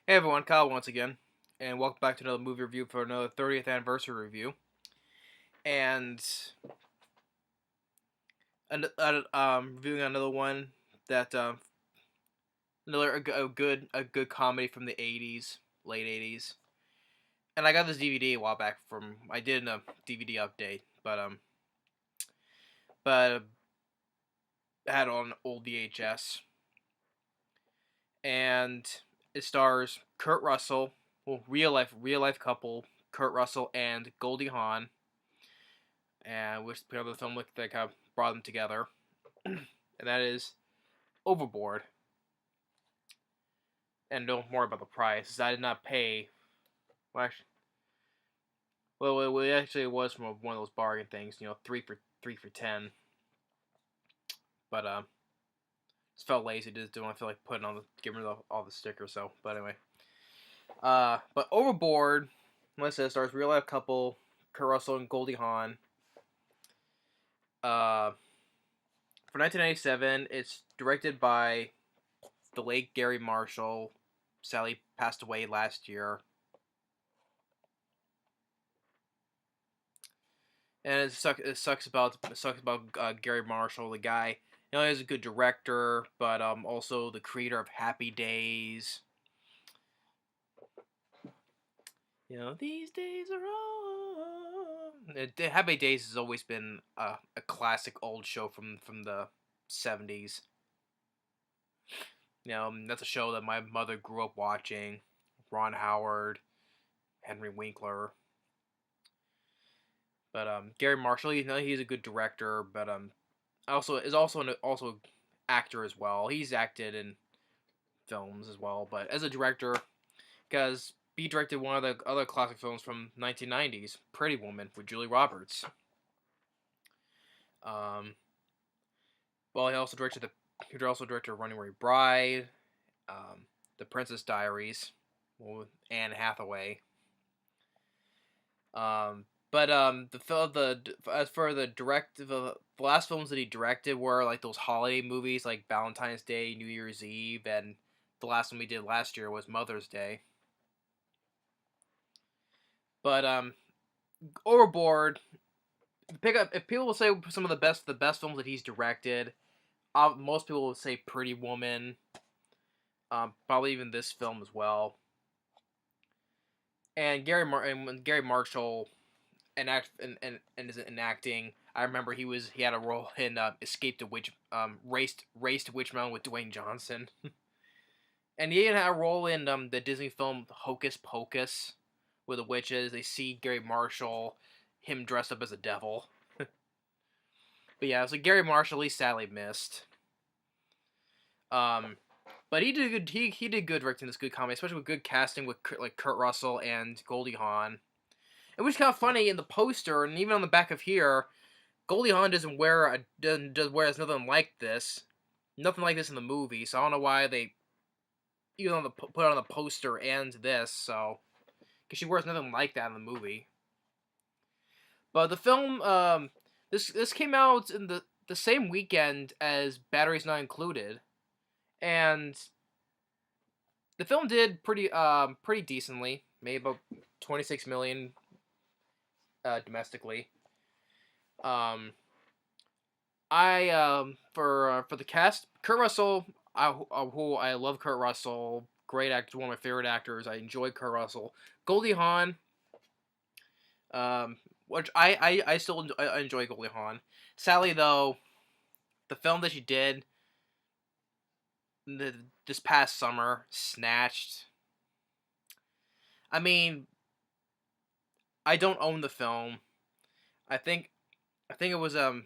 Hey everyone, Kyle once again, and welcome back to another movie review for another 30th anniversary review. And reviewing another one that another a good comedy from the 80s, late 80s. And I got this DVD a while back from I did a DVD update, but I had it on old VHS, and it stars Kurt Russell, well real life couple Kurt Russell and Goldie Hawn, and which put the film looked like kind of brought them together, and that is Overboard. And know more about the price. I did not pay. Well, actually, it was from one of those bargain things. Three for 10. But just felt lazy. Just didn't feel like putting on getting rid of all the stickers. So, but anyway, but Overboard. Like I said, stars real life couple Kurt Russell and Goldie Hawn. For 1997, it's directed by the late Garry Marshall. Sadly, passed away last year. And it sucks about Garry Marshall, the guy. He's a good director, but also the creator of Happy Days. These days are all. Happy Days has always been a classic old show from the 70s. That's a show that my mother grew up watching. Ron Howard, Henry Winkler. But Garry Marshall, he's a good director, but also actor as well. He's acted in films as well, but as a director, because he directed one of the other classic films from 1990s, Pretty Woman with Julie Roberts. Um, well, he also directed Running Away Bride, The Princess Diaries, with Anne Hathaway. As for the last films that he directed were like those holiday movies like Valentine's Day, New Year's Eve, and the last one we did last year was Mother's Day. But Overboard, pick up if people will say some of the best films that he's directed. Most people would say Pretty Woman. Probably even this film as well. And Garry Marshall in acting. I remember he had a role in Escape to Witch Race to Witch Mountain with Dwayne Johnson, and he even had a role in the Disney film Hocus Pocus, where the witches they see Garry Marshall, him dressed up as a devil. But yeah, so Garry Marshall he's sadly missed. But he did good. He did good directing this good comedy, especially with good casting with Kurt Russell and Goldie Hawn. It was kind of funny in the poster and even on the back of here. Goldie Hawn doesn't wear nothing like this, in the movie. So I don't know why they even on the put it on the poster and this. So because she wears nothing like that in the movie. But the film, this came out in the same weekend as Batteries Not Included, and the film did pretty decently, made about 26 million domestically. For the cast, Kurt Russell, I love Kurt Russell, great actor, one of my favorite actors. I enjoy Kurt Russell. Goldie Hawn, which I still enjoy Goldie Hawn. Sadly though, the film that she did this past summer, Snatched. I mean, I don't own the film. I think it was I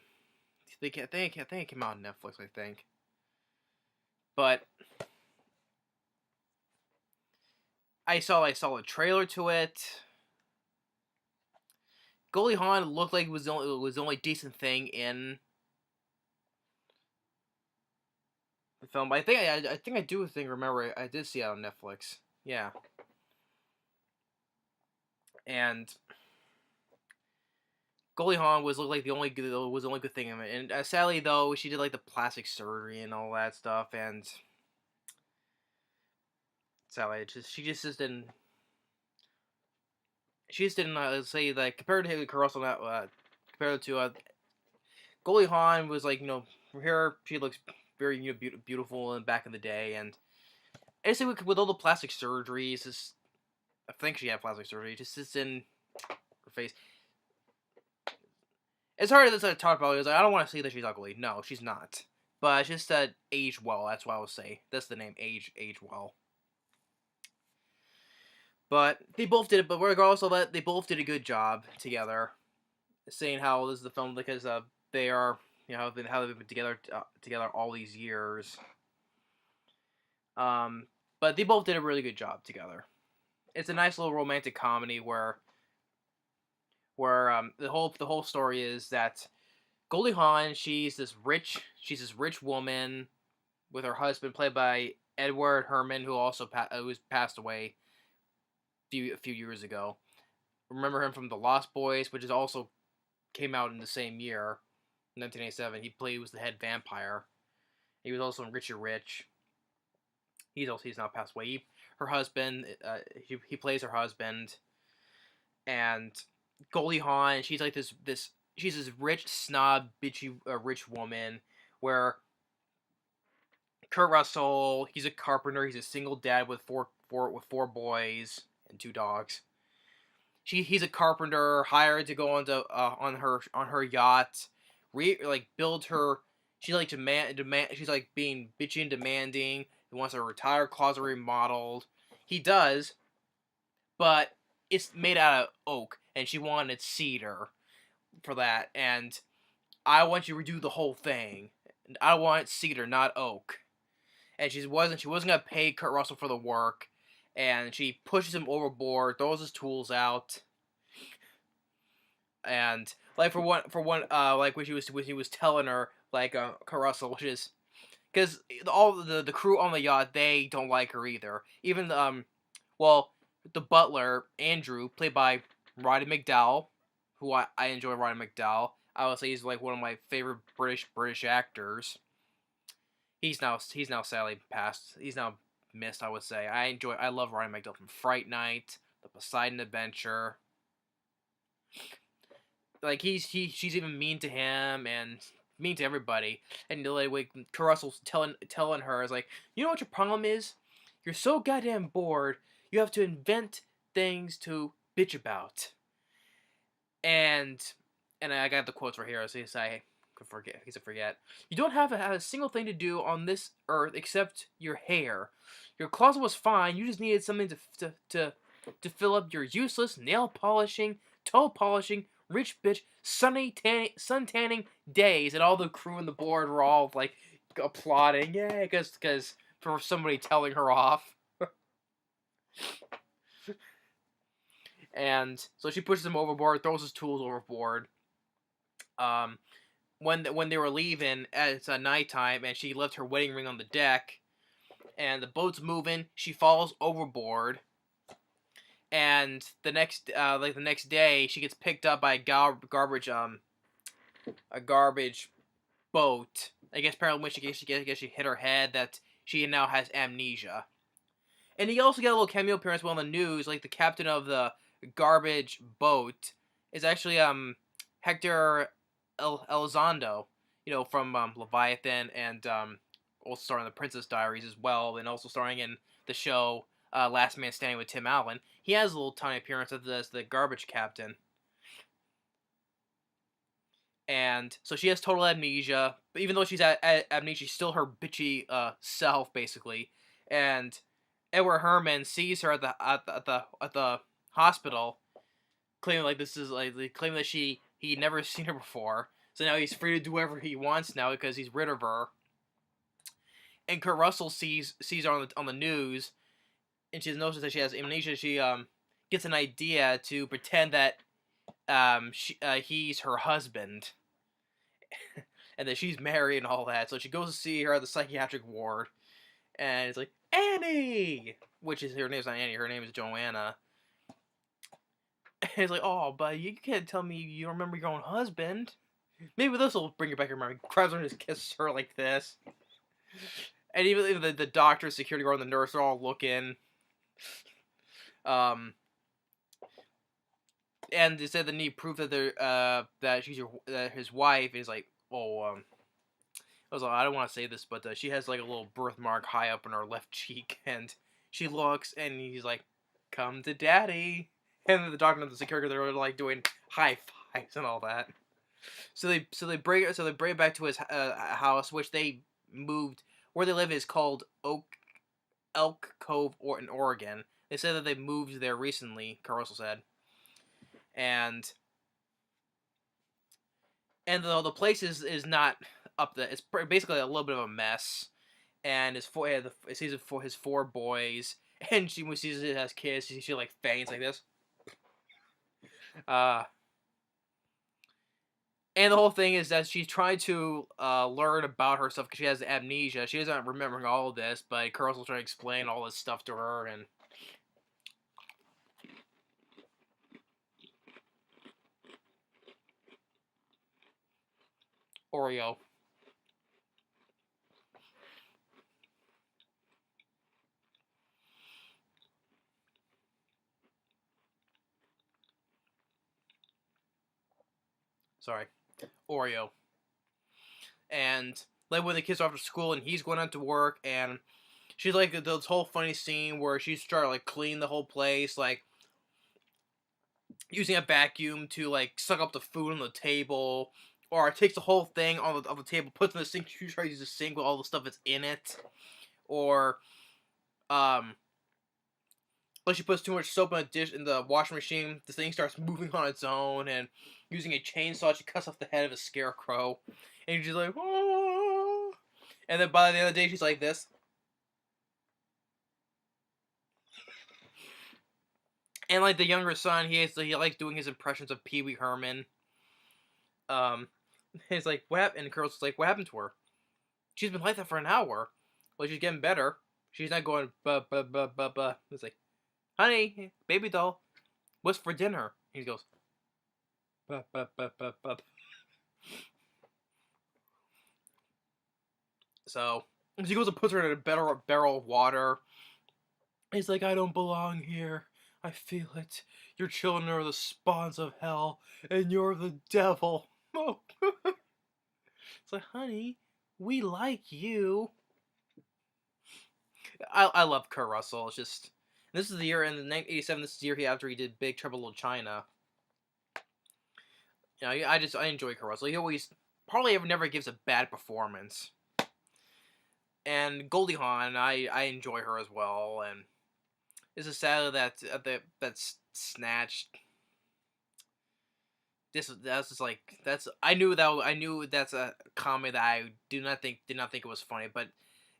think it came out on Netflix. I think, but I saw a trailer to it. Goldie Hawn looked like it was the only decent thing in the film. But I think I do think remember I did see it on Netflix. Yeah, and Goldie Hawn was looked like the only good thing in it. And sadly though, she did like the plastic surgery and all that stuff, and Sally. Just didn't. She just didn't say like compared to Kurt Russell. Compared to Goldie Hawn was like for her she looks very beautiful and back in the day, and I just think with all the plastic surgeries, I think she had plastic surgery. Just in her face. It's hard to talk about. It's like, I don't want to say that she's ugly. No, she's not. But it's just that age well. That's what I would say. That's the name. Age well. But they both did it. But regardless of that, they both did a good job together. Saying how this is the film because they are how they've been together all these years. But they both did a really good job together. It's a nice little romantic comedy where the whole story is that Goldie Hawn, she's this rich woman with her husband played by Edward Herrmann, who also who's passed away a few years ago. Remember him from The Lost Boys, which is also came out in the same year, 1987. He was the head vampire. He was also in Richard Rich. He's now passed away. Her husband, he plays her husband, and Goldie Hawn, she's like she's this rich snob, bitchy, rich woman. Where Kurt Russell, he's a carpenter. He's a single dad with four boys and 2 dogs. He's a carpenter hired to go on her yacht, build her. She's like demand. She's like being bitchy and demanding. He wants her entire closet remodeled. He does, but it's made out of oak, and she wanted cedar for that. And I want you to redo the whole thing. I want cedar, not oak. And she wasn't gonna pay Kurt Russell for the work, and she pushes him overboard, throws his tools out, and like for one like when he was telling her Kurt Russell, which is because all the crew on the yacht, they don't like her either. Even the butler Andrew, played by Roddy McDowall, who I enjoy Roddy McDowall. I would say he's like one of my favorite British actors. He's now sadly passed. He's now missed, I would say. I love Roddy McDowall from Fright Night, The Poseidon Adventure. Like she's even mean to him and mean to everybody. And like Kurt Russell's telling her is like, you know what your problem is? You're so goddamn bored. You have to invent things to bitch about. And I got the quotes right here. So I could forget. You don't have a single thing to do on this earth except your hair. Your closet was fine. You just needed something to fill up your useless nail polishing, toe polishing, rich bitch, sun tanning days. And all the crew and the board were all like applauding, yeah, because for somebody telling her off. And so she pushes him overboard, throws his tools overboard. When they were leaving, it's nighttime, and she left her wedding ring on the deck, and the boat's moving. She falls overboard, and the next day, she gets picked up by a garbage boat. I guess apparently when she hit her head, that she now has amnesia. And he also got a little cameo appearance on the news, like the captain of the garbage boat is actually Hector Elizondo, from Leviathan, and also starring in The Princess Diaries as well, and also starring in the show Last Man Standing with Tim Allen. He has a little tiny appearance as the garbage captain. And so she has total amnesia, but even though she's amnesia, she's still her bitchy self, basically. And Edward Herrmann sees her at the hospital, claiming claiming that he'd never seen her before. So now he's free to do whatever he wants now because he's rid of her. And Kurt Russell sees her on the news, and she notices that she has amnesia. She gets an idea to pretend that he's her husband, and that she's married and all that. So she goes to see her at the psychiatric ward, and it's like, Annie! Which is, her name's not Annie, her name is Joanna. And it's like, oh, but you can't tell me you don't remember your own husband. Maybe this will bring you back your memory. Grabs her and just kisses her like this. And even the doctor, security guard, and the nurse are all looking. Um, and they said they need proof that they're that she's that his wife is like, oh, I was like, I don't want to say this, but she has like a little birthmark high up in her left cheek, and she looks, and he's like, "Come to daddy," and the doctor and the security they're like doing high fives and all that. So they bring it back to his house, which they moved. Where they live is called Elk Cove, or in Oregon. They said that they moved there recently. Caruso said, and the place is not up there. It's basically a little bit of a mess. And it sees it for his four boys, and she when she sees it has kids, she like faints like this. Uh, and the whole thing is that she's trying to learn about herself because she has amnesia. She isn't remembering all of this, but Caruso's trying to explain all this stuff to her, and Oreo. Sorry, Oreo. And like when the kids are off to school and he's going out to work, and she's like this whole funny scene where she's trying to like clean the whole place, like using a vacuum to like suck up the food on the table, or it takes the whole thing on the table, puts it in the sink. She tries to use the sink with all the stuff that's in it, or um, like she puts too much soap in a dish in the washing machine. The thing starts moving on its own, and using a chainsaw, she cuts off the head of a scarecrow, and she's like, oh. And then by the end of the day, she's like this. And like the younger son, he likes doing his impressions of Pee Wee Herman. Um, he's like, what happened? And the girl's like, what happened to her? She's been like that for an hour. Well, she's getting better. She's not going ba ba ba ba ba. It's like, honey, baby doll, what's for dinner? He goes ba ba ba ba ba. So she goes and puts her in a barrel of water. He's like, I don't belong here. I feel it. Your children are the spawns of hell, and you're the devil. Oh. It's like, honey, we like you. I love Kurt Russell. It's just this is the year in 1987. This is the year after he did Big Trouble in Little China. You know, I enjoy Kurt Russell. He always probably never gives a bad performance. And Goldie Hawn, I enjoy her as well. And it's a sad that's snatched. That's just like I knew that's a comedy that I did not think it was funny, but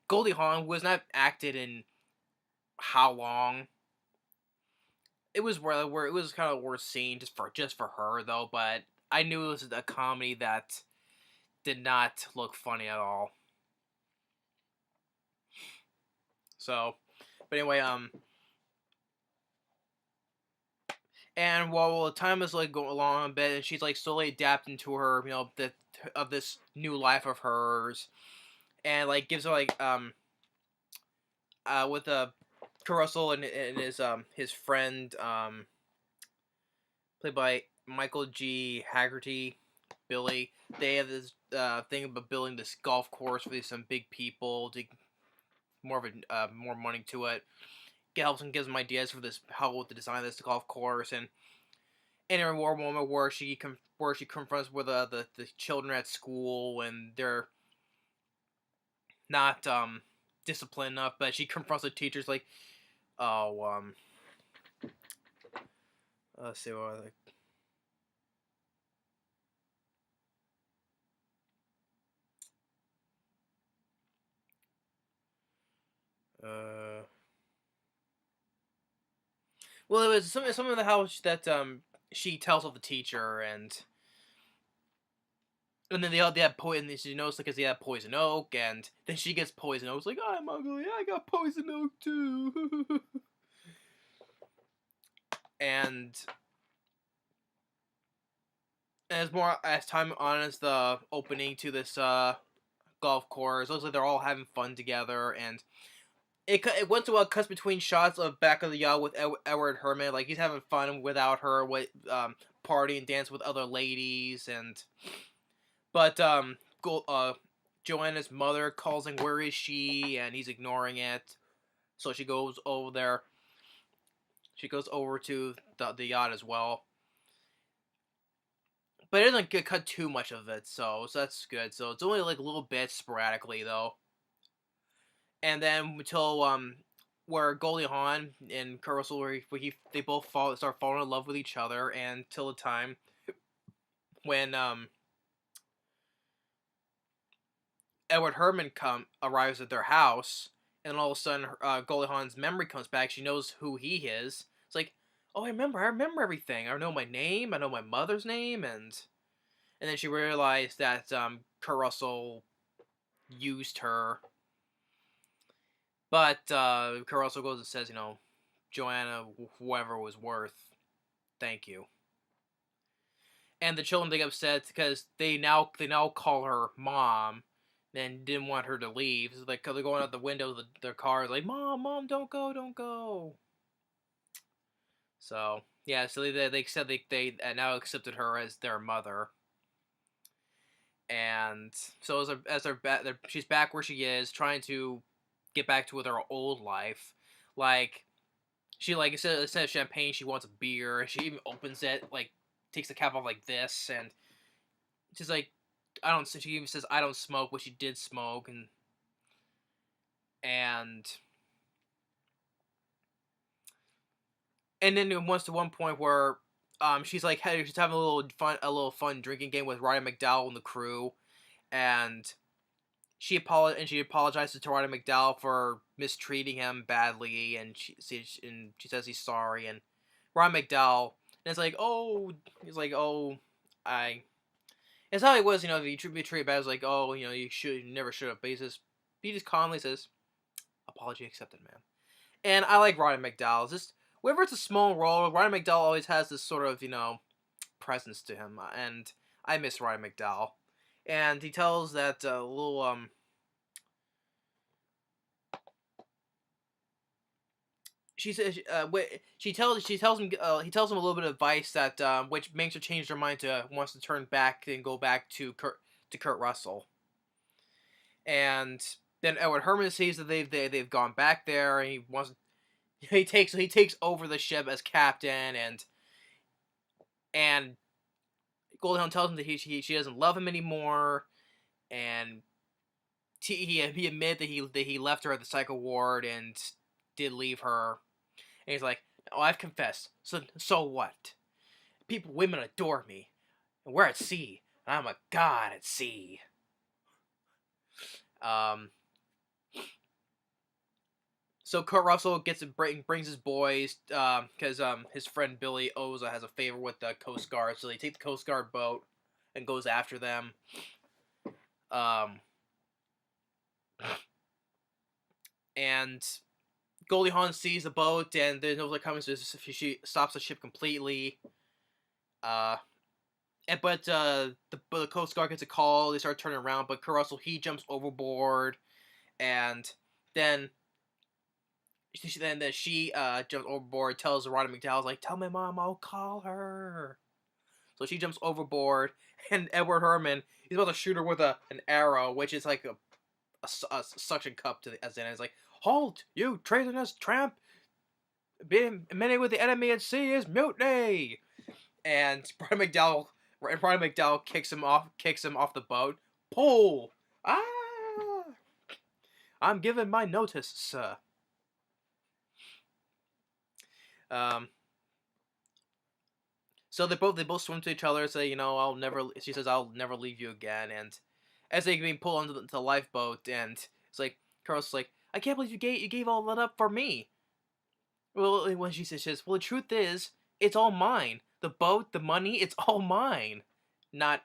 Goldie Hawn was not acted in how long. It was where it was kind of worth seeing just for her though, but I knew it was a comedy that did not look funny at all. So, but anyway, and while the time is like going along a bit, and she's like slowly adapting to her, of this new life of hers, and like gives her like with Russell and his friend played by Michael G. Haggerty, Billy. They have this thing about building this golf course for these some big people to more of a more money to it. Helps and gives them ideas for this how to design this golf course, and in a war moment where she confronts with the children at school when they're not disciplined enough, but she confronts the teachers like, oh let's see what I like. Well, it was some of the house that she tells of the teacher, and then they had poison. She knows because they had poison oak, and then she gets poison oak. It's like, I'm ugly. I got poison oak too. and as time on as the opening to this golf course, looks like they're all having fun together, and it once in a while cuts between shots of back of the yacht with Edward Herrmann, like he's having fun without her, with party and dance with other ladies, and but Joanna's mother calls him, where is she, and he's ignoring it, so she goes over there. She goes over to the yacht as well, but it doesn't get cut too much of it, so that's good. So it's only like a little bit sporadically though, and then until where Goldie Hawn and Kurt Russell, they both start falling in love with each other, and till the time when Edward Herrmann arrives at their house, and all of a sudden Goldie Hawn's memory comes back. She knows who he is. It's like, oh, I remember everything. I know my name. I know my mother's name, and then she realized that Kurt Russell used her. But Kurt Russell goes and says, Joanna, whoever was worth, thank you. And the children get upset because they now call her mom, and didn't want her to leave. So they're going out the window of their car, like, Mom, don't go, don't go. So yeah, so they said they now accepted her as their mother. And so she's back where she is, trying to get back to her old life. Like, she, like, instead of champagne, she wants a beer. She even opens it, like, takes the cap off like this, and she's like, she even says, I don't smoke, but she did smoke, and then once to one point where she's like, hey, she's having a little fun drinking game with Roddy McDowall and the crew, and she apologizes to Roddy McDowall for mistreating him badly, and she says he's sorry, and Roddy McDowall, and it's like, oh, he's like, oh, it's how he was, if you be treated bad, it's like, oh, you never should have, but he just calmly says, apology accepted, man. And I like Roddy McDowall. Just whenever it's a small role, Roddy McDowall always has this sort of, presence to him, and I miss Roddy McDowall. And he tells that little she says she tells him he tells him a little bit of advice that which makes her change her mind to wants to turn back and go back to Kurt Russell. And then Edward Herrmann sees that they've gone back there, and he takes over the ship as captain, and Goldie Hawn tells him that she doesn't love him anymore, and he admitted that he left her at the psycho ward and did leave her, and he's like, oh, I've confessed, so what? Women adore me, and we're at sea, and I'm a god at sea. So Kurt Russell brings his boys, because his friend Billy Oza has a favor with the Coast Guard, so they take the Coast Guard boat and goes after them. And Goldie Hawn sees the boat, and there's no coming, so she stops the ship completely. But the Coast Guard gets a call. They start turning around, but Kurt Russell, he jumps overboard, and then she jumps overboard. Tells Roddy McDowall, like, tell my mom I'll call her. So she jumps overboard, and Edward Herrmann, he's about to shoot her with an arrow, which is like a suction cup as in. It's like, halt, you treasonous tramp! Being many with the enemy at sea is mutiny. And Roddy McDowall kicks him off the boat. Pull! Ah! I'm giving my notice, sir. So they both swim to each other, say, she says, I'll never leave you again, and as they being pulled onto the lifeboat, and it's like, Carl's like, I can't believe you gave all that up for me. Well, when she says, well, the truth is, it's all mine. The boat, the money, it's all mine. Not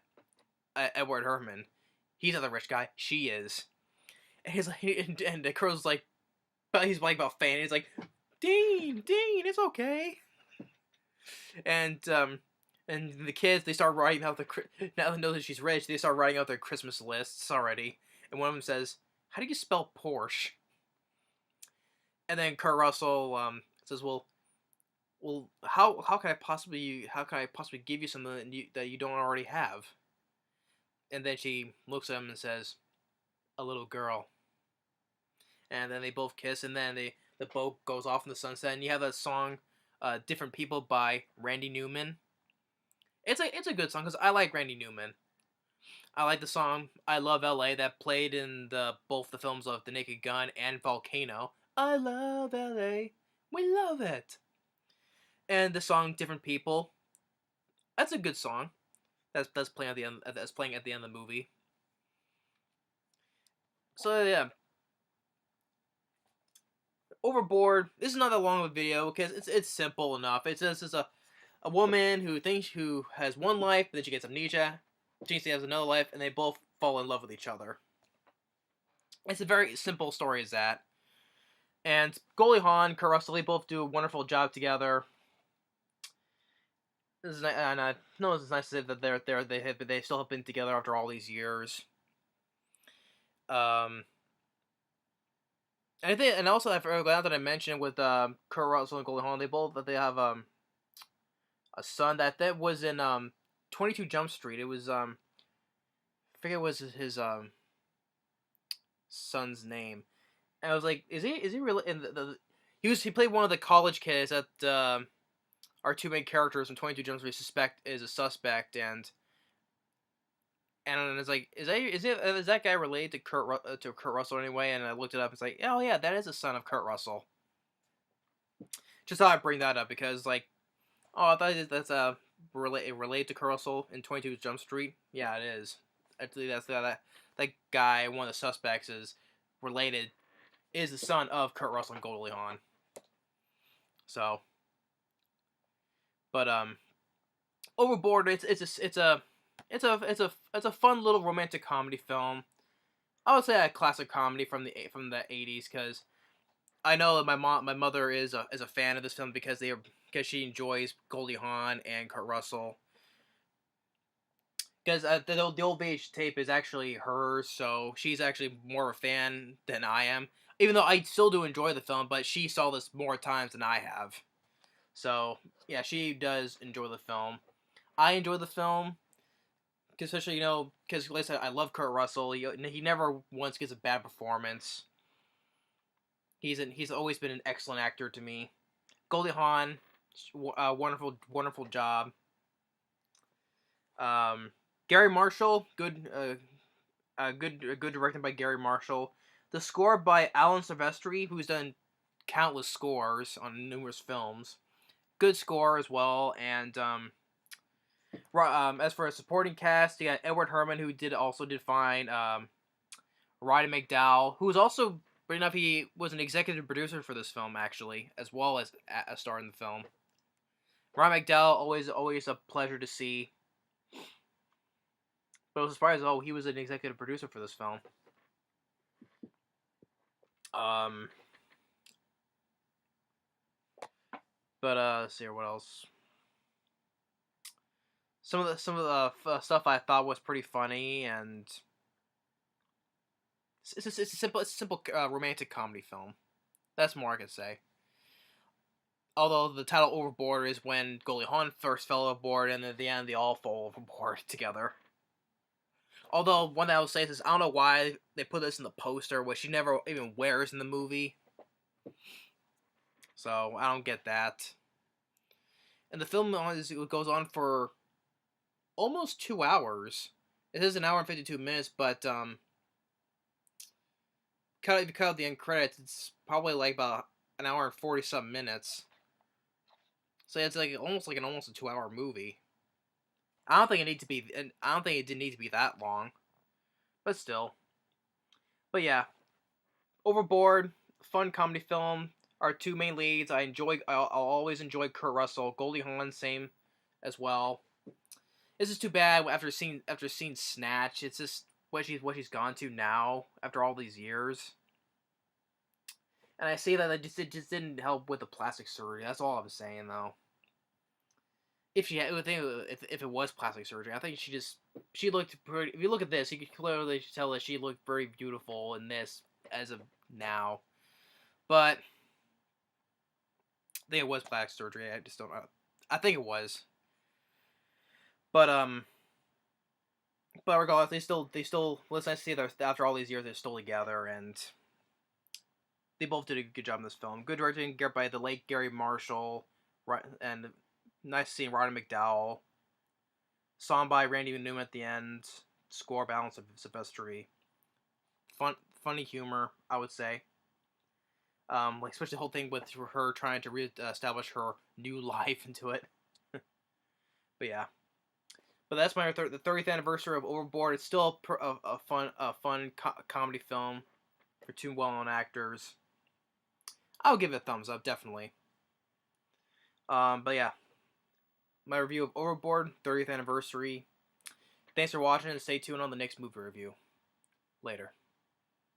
Edward Herrmann. He's not the rich guy. She is. And he's like, and the crow's like, he's like about Fanny. He's like, Dean, it's okay. And the kids, they start writing out now they know that she's rich, they start writing out their Christmas lists already. And one of them says, how do you spell Porsche? And then Kurt Russell says, well, how can I possibly give you something that you don't already have? And then she looks at him and says, a little girl. And then they both kiss, and then the boat goes off in the sunset, and you have a song, "Different People" by Randy Newman. It's a good song because I like Randy Newman. I like the song "I Love L.A." that played in both the films of The Naked Gun and Volcano. I love L.A. We love it. And the song "Different People." That's a good song. That's playing at the end. That's playing at the end of the movie. So yeah, Overboard. This is not that long of a video because it's simple enough. It's just a woman who has one life, then she gets amnesia. She has another life, and they both fall in love with each other. It's a very simple story as that. And Goldie Hawn, Kurt Russell, they both do a wonderful job together. This is, and I know it's nice to say that they still have been together after all these years. And I think, and also I forgot that I mentioned with Kurt Russell and Goldie Hawn, they have a son that was in 22 Jump Street. It was I forget what was his son's name. And I was like, is he really in he played one of the college kids that our two main characters in 22 Jump Street is a suspect, and it's like, is that guy related to Kurt Russell anyway? And I looked it up. It's like, oh yeah, that is the son of Kurt Russell. Just thought I'd bring that up because like, oh, I thought that's related to Kurt Russell in 22 Jump Street. Yeah, it is. Actually, that guy, one of the suspects, is the son of Kurt Russell and Goldie Hawn. So, but Overboard, it's a fun little romantic comedy film. I would say a classic comedy from the 80s because I know that my mother is a fan of this film because she enjoys Goldie Hawn and Kurt Russell. Because the old beige tape is actually hers, so she's actually more of a fan than I am. Even though I still do enjoy the film, but she saw this more times than I have. So yeah, she does enjoy the film. I enjoy the film, especially because like I said, I love Kurt Russell. He never once gives a bad performance. He's always been an excellent actor to me. Goldie Hawn, wonderful job. Garry Marshall, good directing by Garry Marshall. The score by Alan Silvestri, who's done countless scores on numerous films. Good score as well, and as for a supporting cast, you got Edward Herrmann, who also did fine. Roddy McDowall, who was also, pretty enough, he was an executive producer for this film actually, as well as a star in the film. Roddy McDowall, always a pleasure to see. But I was surprised, he was an executive producer for this film. But let's see here, what else? Some of the stuff I thought was pretty funny, and it's a simple romantic comedy film. That's more I can say. Although the title Overboard is when Goldie Hawn first fell overboard, and at the end they all fall overboard together. Although one that I will say is, I don't know why they put this in the poster, which she never even wears in the movie. So I don't get that. And the film goes on for almost 2 hours. It is an hour and 52 minutes, but if you cut out the end credits, it's probably like about an hour and 40-some minutes. So it's like almost a 2-hour movie. I don't think it did need to be that long, but still. But yeah, Overboard, fun comedy film. Our two main leads. I'll always enjoy Kurt Russell. Goldie Hawn, same as well. This is too bad after seeing Snatch. It's just what she's gone to now after all these years. And I say that it just didn't help with the plastic surgery. That's all I'm saying though. If it was plastic surgery, I think she looked pretty. If you look at this, you can clearly tell that she looked very beautiful in this as of now. But I think it was plastic surgery. I just don't know. I think it was. But regardless, they still. Let's nice to see that after all these years, they're still together, and they both did a good job in this film. Good directing by the late Garry Marshall, and nice seeing Roddy McDowall. Song by Randy Newman at the end. Score balance of Silvestri. Funny humor, I would say. Like especially the whole thing with her trying to reestablish her new life into it. But yeah. But that's the 30th anniversary of Overboard. It's still a fun comedy film for two well-known actors. I'll give it a thumbs up, definitely. But yeah, my review of Overboard, 30th anniversary. Thanks for watching, and stay tuned on the next movie review. Later.